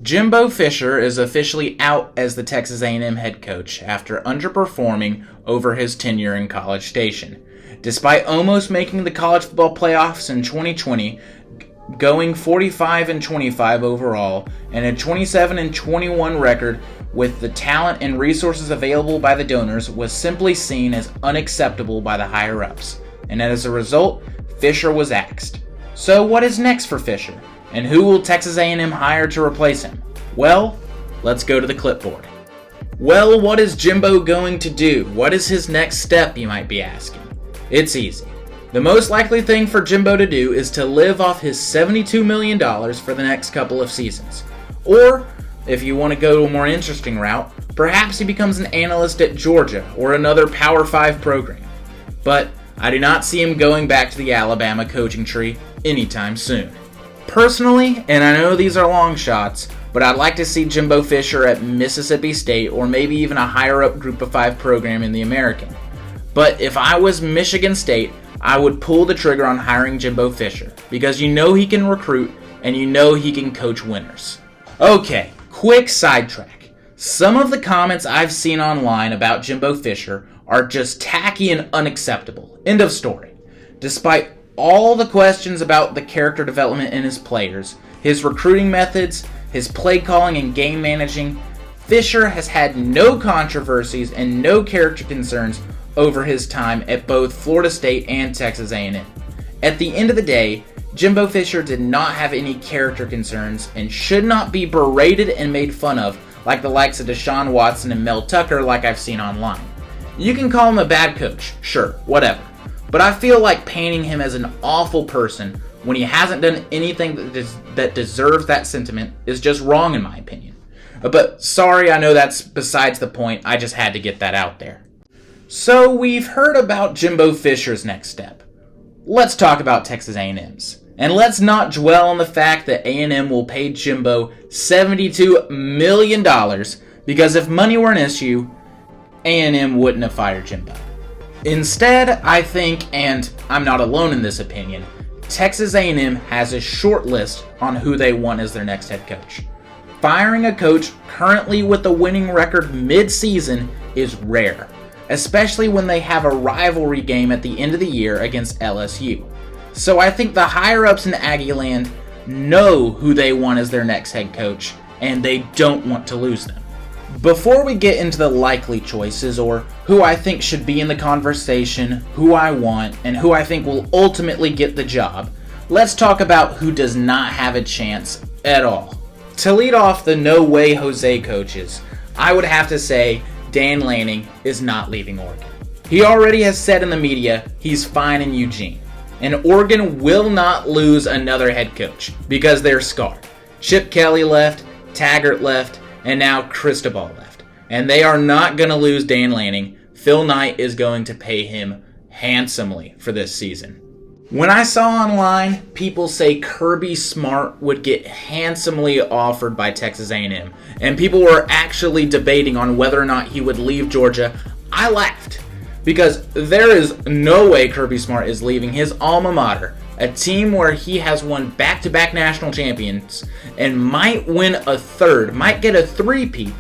Jimbo Fisher is officially out as the Texas A&M head coach after underperforming over his tenure in College Station. Despite almost making the college football playoffs in 2020, going 45-25 overall, and a 27-21 record with the talent and resources available by the donors was simply seen as unacceptable by the higher-ups. And as a result, Fisher was axed. So what is next for Fisher? And who will Texas A&M hire to replace him? Well, let's go to the clipboard. Well, what is Jimbo going to do? What is his next step, you might be asking? It's easy. The most likely thing for Jimbo to do is to live off his $72 million for the next couple of seasons. Or, if you want to go a more interesting route, perhaps he becomes an analyst at Georgia or another Power 5 program. But I do not see him going back to the Alabama coaching tree anytime soon. Personally, and I know these are long shots, but I'd like to see Jimbo Fisher at Mississippi State or maybe even a higher up Group of 5 program in the American. But if I was Michigan State, I would pull the trigger on hiring Jimbo Fisher because you know he can recruit and you know he can coach winners. Okay, quick sidetrack. Some of the comments I've seen online about Jimbo Fisher are just tacky and unacceptable. End of story. Despite all the questions about the character development in his players, his recruiting methods, his play calling and game managing, Fisher has had no controversies and no character concerns over his time at both Florida State and Texas A&M. At the end of the day, Jimbo Fisher did not have any character concerns and should not be berated and made fun of like the likes of Deshaun Watson and Mel Tucker like I've seen online. You can call him a bad coach, sure, whatever. But I feel like painting him as an awful person when he hasn't done anything that deserves that sentiment is just wrong in my opinion. But sorry, I know that's besides the point, I just had to get that out there. So we've heard about Jimbo Fisher's next step. Let's talk about Texas A&M's. And let's not dwell on the fact that A&M will pay Jimbo $72 million because if money were an issue, A&M wouldn't have fired Jimbo. Instead, I think, and I'm not alone in this opinion, Texas A&M has a short list on who they want as their next head coach. Firing a coach currently with a winning record mid-season is rare, especially when they have a rivalry game at the end of the year against LSU. So I think the higher-ups in Aggie Land know who they want as their next head coach, and they don't want to lose them. Before we get into the likely choices, or who I think should be in the conversation, who I want, and who I think will ultimately get the job, let's talk about who does not have a chance at all. To lead off the no way Jose coaches, I would have to say Dan Lanning is not leaving Oregon. He already has said in the media he's fine in Eugene, and Oregon will not lose another head coach because they're scarred. Chip Kelly left, Taggart left, and now Cristobal left. And they are not going to lose Dan Lanning. Phil Knight is going to pay him handsomely for this season. When I saw online people say Kirby Smart would get handsomely offered by Texas A&M, and people were actually debating on whether or not he would leave Georgia, I laughed. Because there is no way Kirby Smart is leaving his alma mater, a team where he has won back-to-back national champions and might win a third, might get a three-peat.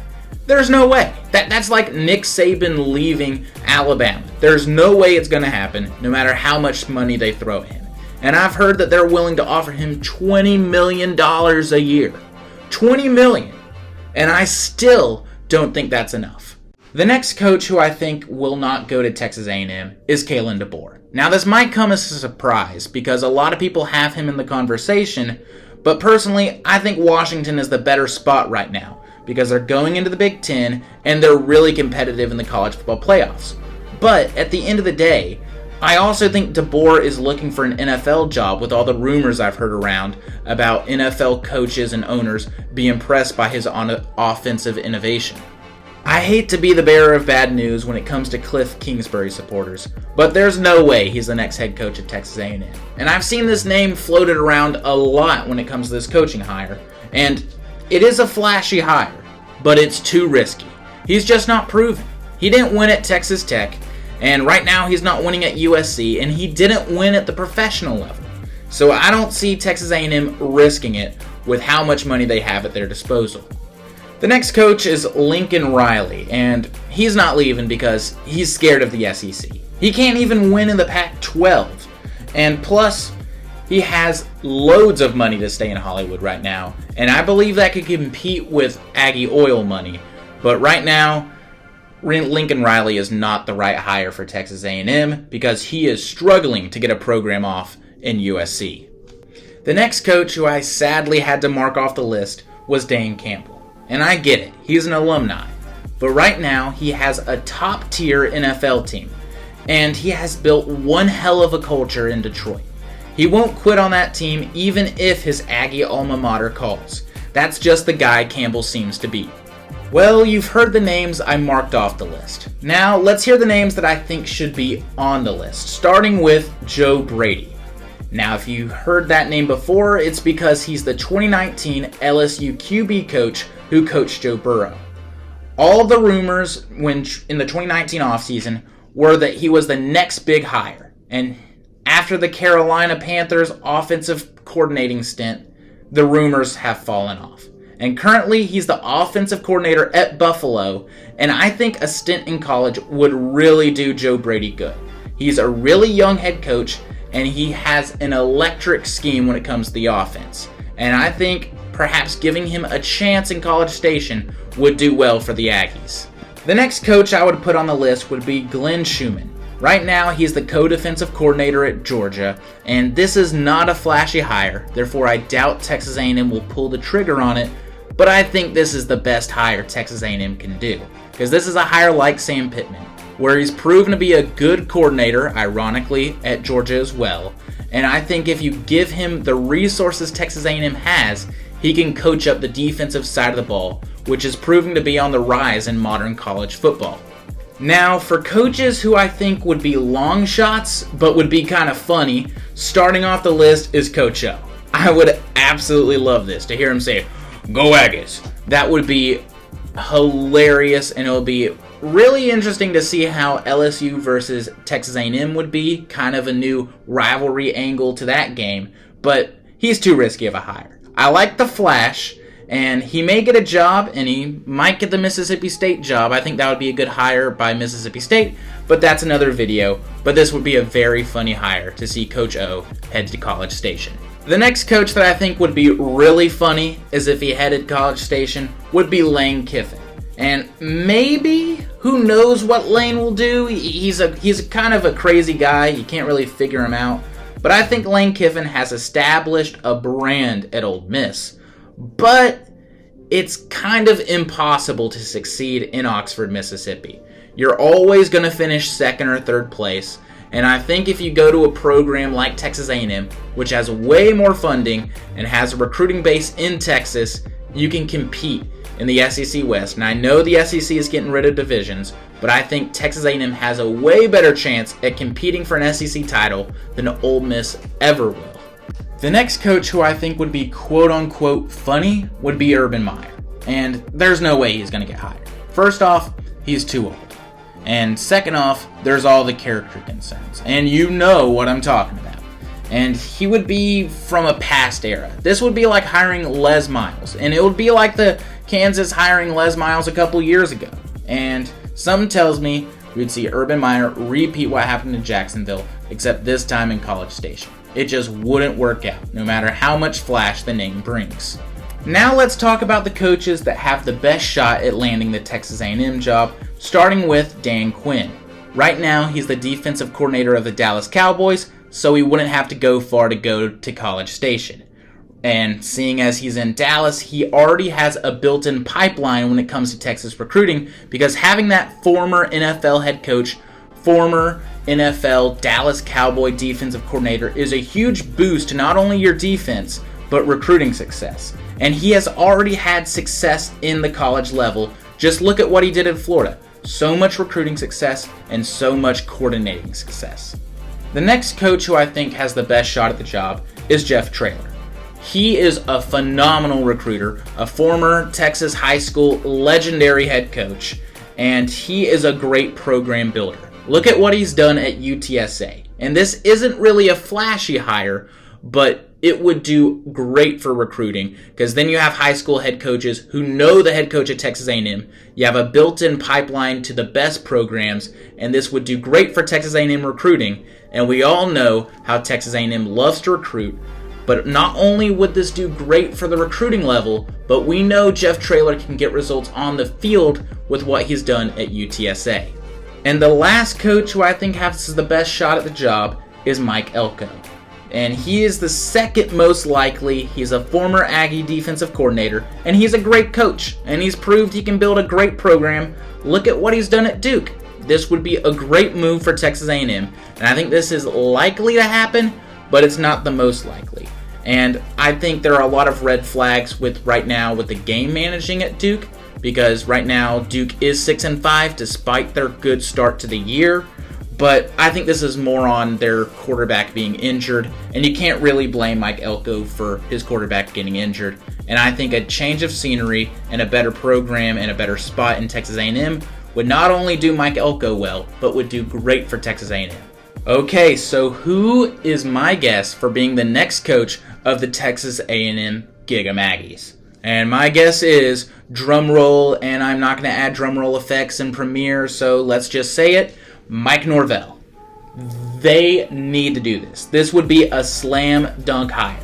There's no way. That's like Nick Saban leaving Alabama. There's no way it's going to happen, no matter how much money they throw at him. And I've heard that they're willing to offer him $20 million a year. $20 million. And I still don't think that's enough. The next coach who I think will not go to Texas A&M is Kalen DeBoer. Now this might come as a surprise because a lot of people have him in the conversation, but personally I think Washington is the better spot right now because they're going into the Big Ten and they're really competitive in the college football playoffs. But at the end of the day, I also think DeBoer is looking for an NFL job with all the rumors I've heard around about NFL coaches and owners being impressed by his offensive innovation. I hate to be the bearer of bad news when it comes to Cliff Kingsbury supporters, but there's no way he's the next head coach at Texas A&M. And I've seen this name floated around a lot when it comes to this coaching hire, and it is a flashy hire, but it's too risky. He's just not proven. He didn't win at Texas Tech, and right now he's not winning at USC, and he didn't win at the professional level. So I don't see Texas A&M risking it with how much money they have at their disposal. The next coach is Lincoln Riley, and he's not leaving because he's scared of the SEC. He can't even win in the Pac-12, and plus, he has loads of money to stay in Hollywood right now, and I believe that could compete with Aggie oil money. But right now, Lincoln Riley is not the right hire for Texas A&M because he is struggling to get a program off in USC. The next coach who I sadly had to mark off the list was Dan Campbell. And I get it, he's an alumni. But right now, he has a top-tier NFL team. And he has built one hell of a culture in Detroit. He won't quit on that team even if his Aggie alma mater calls. That's just the guy Campbell seems to be. Well, you've heard the names I marked off the list. Now, let's hear the names that I think should be on the list, starting with Joe Brady. Now, if you heard that name before, it's because he's the 2019 LSU QB coach who coached Joe Burrow. All the rumors in the 2019 offseason were that he was the next big hire. And after the Carolina Panthers offensive coordinating stint, the rumors have fallen off. And currently, he's the offensive coordinator at Buffalo, and I think a stint in college would really do Joe Brady good. He's a really young head coach, and he has an electric scheme when it comes to the offense. And I think perhaps giving him a chance in College Station would do well for the Aggies. The next coach I would put on the list would be Glenn Schumann. Right now, he's the co-defensive coordinator at Georgia, and this is not a flashy hire, therefore I doubt Texas A&M will pull the trigger on it, but I think this is the best hire Texas A&M can do, because this is a hire like Sam Pittman, where he's proven to be a good coordinator, ironically, at Georgia as well, and I think if you give him the resources Texas A&M has, he can coach up the defensive side of the ball, which is proving to be on the rise in modern college football. Now, for coaches who I think would be long shots, but would be kind of funny, starting off the list is Coach O. I would absolutely love this, to hear him say, "Go Aggies." That would be hilarious, and it'll be really interesting to see how LSU versus Texas A&M would be, kind of a new rivalry angle to that game, but he's too risky of a hire. I like the flash, and he may get a job, and he might get the Mississippi State job. I think that would be a good hire by Mississippi State, but that's another video. But this would be a very funny hire to see Coach O head to College Station. The next coach that I think would be really funny is if he headed College Station would be Lane Kiffin. And maybe, who knows what Lane will do? He's kind of a crazy guy. You can't really figure him out. But I think Lane Kiffin has established a brand at Ole Miss. But it's kind of impossible to succeed in Oxford, Mississippi. You're always going to finish second or third place, and I think if you go to a program like Texas A&M, which has way more funding and has a recruiting base in Texas, you can compete in the SEC West. And I know the SEC is getting rid of divisions, but I think Texas A&M has a way better chance at competing for an SEC title than Ole Miss ever will. The next coach who I think would be quote-unquote funny would be Urban Meyer. And there's no way he's going to get hired. First off, he's too old. And second off, there's all the character concerns. And you know what I'm talking about. And he would be from a past era. This would be like hiring Les Miles. And it would be like the Kansas hiring Les Miles a couple years ago. And something tells me we'd see Urban Meyer repeat what happened in Jacksonville, except this time in College Station. It just wouldn't work out, no matter how much flash the name brings. Now let's talk about the coaches that have the best shot at landing the Texas A&M job, starting with Dan Quinn. Right now, he's the defensive coordinator of the Dallas Cowboys, so he wouldn't have to go far to go to College Station. And seeing as he's in Dallas, he already has a built-in pipeline when it comes to Texas recruiting, because having that former NFL head coach, former NFL Dallas Cowboy defensive coordinator is a huge boost to not only your defense, but recruiting success. And he has already had success in the college level. Just look at what he did in Florida. So much recruiting success and so much coordinating success. The next coach who I think has the best shot at the job is Jeff Traylor. He is a phenomenal recruiter, a former Texas high school legendary head coach, and he is a great program builder. Look at what he's done at UTSA. And this isn't really a flashy hire, but it would do great for recruiting because then you have high school head coaches who know the head coach at Texas A&M. You have a built-in pipeline to the best programs, and this would do great for Texas A&M recruiting. And we all know how Texas A&M loves to recruit. But not only would this do great for the recruiting level, but we know Jeff Traylor can get results on the field with what he's done at UTSA. And the last coach who I think has the best shot at the job is Mike Elko. And he is the second most likely. He's a former Aggie defensive coordinator, and he's a great coach, and he's proved he can build a great program. Look at what he's done at Duke. This would be a great move for Texas A&M, and I think this is likely to happen, but it's not the most likely. And I think there are a lot of red flags right now with the game managing at Duke, because right now Duke is 6-5 despite their good start to the year. But I think this is more on their quarterback being injured, and you can't really blame Mike Elko for his quarterback getting injured. And I think a change of scenery and a better program and a better spot in Texas A&M would not only do Mike Elko well, but would do great for Texas A&M. Okay, so who is my guess for being the next coach of the Texas A&M Giga Maggies? And my guess is, drum roll, and I'm not going to add drum roll effects in Premiere, so let's just say it, Mike Norvell. They need to do this. This would be a slam dunk hire.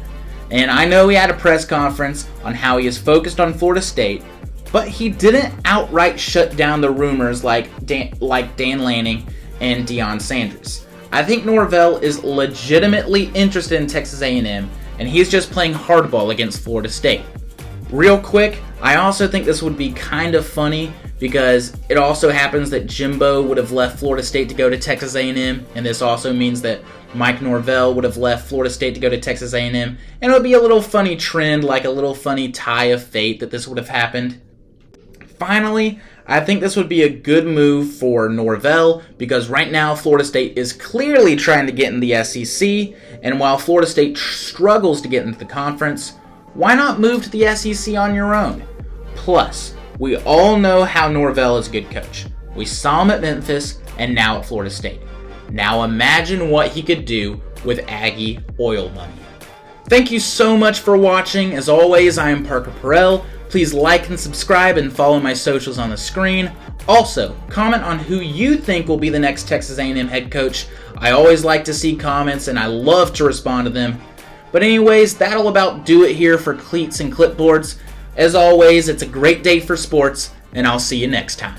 And I know he had a press conference on how he is focused on Florida State, but he didn't outright shut down the rumors like Dan Lanning and Deion Sanders. I think Norvell is legitimately interested in Texas A&M, and he's just playing hardball against Florida State. Real quick, I also think this would be kind of funny because it also happens that Jimbo would have left Florida State to go to Texas A&M, and this also means that Mike Norvell would have left Florida State to go to Texas A&M, and it would be a little funny trend, like a little funny tie of fate that this would have happened. Finally, I think this would be a good move for Norvell because right now Florida State is clearly trying to get in the SEC, and while Florida State struggles to get into the conference, why not move to the SEC on your own? Plus, we all know how Norvell is a good coach. We saw him at Memphis and now at Florida State. Now imagine what he could do with Aggie oil money. Thank you so much for watching. As always, I am Parker Perrell. Please like and subscribe and follow my socials on the screen. Also, comment on who you think will be the next Texas A&M head coach. I always like to see comments and I love to respond to them. But anyways, that'll about do it here for Cleats and Clipboards. As always, it's a great day for sports, and I'll see you next time.